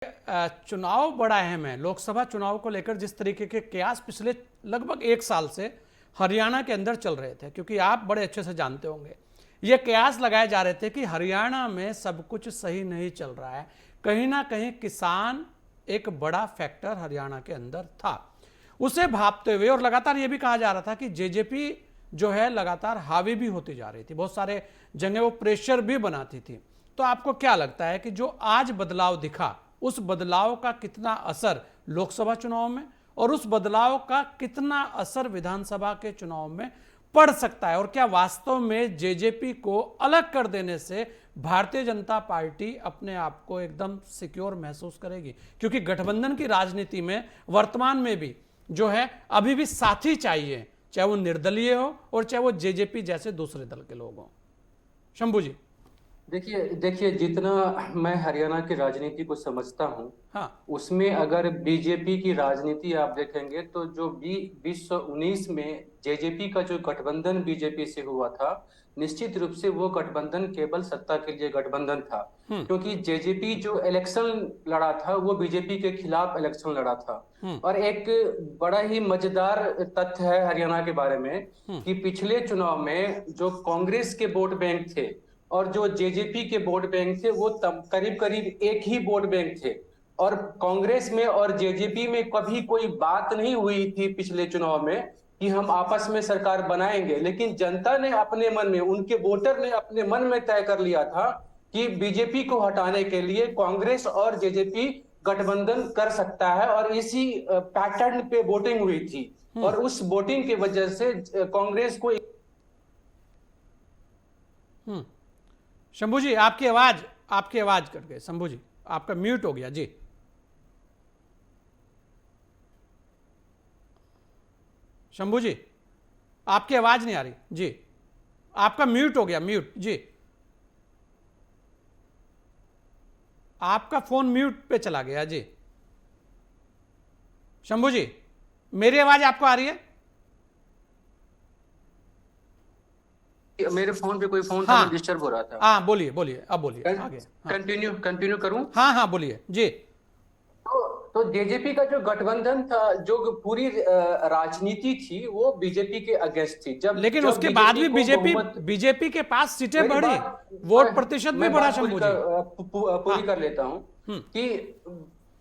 चुनाव बड़ा अहम है। लोकसभा चुनाव को लेकर जिस तरीके के कयास पिछले लगभग एक साल से हरियाणा के अंदर चल रहे थे, क्योंकि आप बड़े अच्छे से जानते होंगे, ये कयास लगाए जा रहे थे कि हरियाणा में सब कुछ सही नहीं चल रहा है। कहीं ना कहीं किसान एक बड़ा फैक्टर हरियाणा के अंदर था, उसे भांपते हुए, और लगातार ये भी कहा जा रहा था कि जेजेपी जो है लगातार हावी भी होती जा रही थी, बहुत सारे जगह वो प्रेशर भी बनाती थी। तो आपको क्या लगता है कि जो आज बदलाव दिखा, उस बदलाव का कितना असर लोकसभा चुनाव में और उस बदलाव का कितना असर विधानसभा के चुनाव में पड़ सकता है, और क्या वास्तव में जेजेपी को अलग कर देने से भारतीय जनता पार्टी अपने आप को एकदम सिक्योर महसूस करेगी? क्योंकि गठबंधन की राजनीति में वर्तमान में भी जो है अभी भी साथी चाहिए, चाहे वो निर्दलीय हो और चाहे वो जेजेपी जैसे दूसरे दल के लोग हों। शंभू जी। देखिए जितना मैं हरियाणा की राजनीति को समझता हूँ, हाँ। उसमें अगर बीजेपी की राजनीति आप देखेंगे तो जो 2019 में जेजेपी का जो गठबंधन बीजेपी से हुआ था, निश्चित रूप से वो गठबंधन केवल सत्ता के लिए गठबंधन था। क्योंकि जेजेपी जो इलेक्शन लड़ा था वो बीजेपी के खिलाफ इलेक्शन लड़ा था। और एक बड़ा ही मजेदार तथ्य है हरियाणा के बारे में कि पिछले चुनाव में जो कांग्रेस के वोट बैंक थे और जो जेजेपी के वोट बैंक थे वो करीब करीब एक ही वोट बैंक थे। और कांग्रेस में और जेजेपी में कभी कोई बात नहीं हुई थी पिछले चुनाव में कि हम आपस में सरकार बनाएंगे, लेकिन जनता ने अपने मन में, उनके वोटर ने अपने मन में तय कर लिया था कि बीजेपी को हटाने के लिए कांग्रेस और जेजेपी गठबंधन कर सकता है। और इसी पैटर्न पे वोटिंग हुई थी और उस वोटिंग की वजह से कांग्रेस को शंभू जी, आपकी आवाज कट गई। शंभू जी, आपका म्यूट हो गया जी। शंभू जी, आपकी आवाज नहीं आ रही जी, आपका म्यूट हो गया, म्यूट जी, आपका फोन म्यूट पे चला गया जी। शंभू जी, मेरी आवाज आपको आ रही है? मेरे फोन पे कोई फोन था, हाँ, डिस्टर्ब हो रहा था। हाँ बोलिए बोलिए, अब बोलिए आगे। कंटिन्यू करूं? हाँ हाँ बोलिए जी। तो जेजेपी का जो गठबंधन था, जो पूरी राजनीति थी, वो बीजेपी के अगेंस्ट थी। लेकिन उसके बाद भी बीजेपी के पास सीटें बढ़ी, वोट प्रतिशत भी बढ़ा। शंभू जी, पूरी कर लेता हूं कि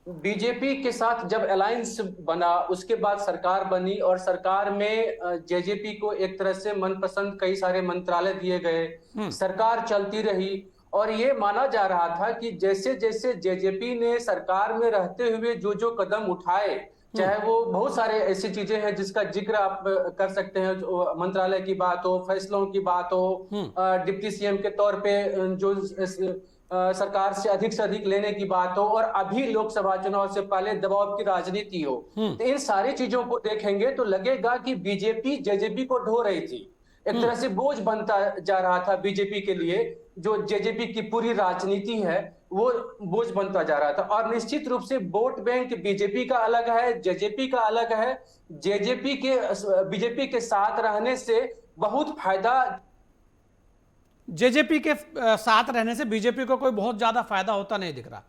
बीजेपी के साथ जब अलायंस बना, उसके बाद सरकार बनी और सरकार में जेजेपी को एक तरह से मनपसंद कई सारे मंत्रालय दिए गए, सरकार चलती रही। और ये माना जा रहा था कि जैसे जैसे जेजेपी ने सरकार में रहते हुए जो जो कदम उठाए, चाहे वो बहुत सारे ऐसी चीजें हैं जिसका जिक्र आप कर सकते हैं, मंत्रालय की बात हो, फैसलों की बात हो, डिप्टी सीएम के तौर पे जो सरकार से अधिक लेने की बात हो, और अभी लोकसभा चुनाव से पहले दबाव की राजनीति हो, तो इन सारी चीजों को देखेंगे तो लगेगा कि बीजेपी जेजेपी को ढो रही थी, एक तरह से बोझ बनता जा रहा था बीजेपी के लिए। जो जेजेपी की पूरी राजनीति है वो बोझ बनता जा रहा था। और निश्चित रूप से वोट बैंक बीजेपी का अलग है, जेजेपी का अलग है। जेजेपी के बीजेपी के साथ रहने से बहुत फायदा, जेजेपी के साथ रहने से बीजेपी को कोई बहुत ज्यादा फायदा होता नहीं दिख रहा।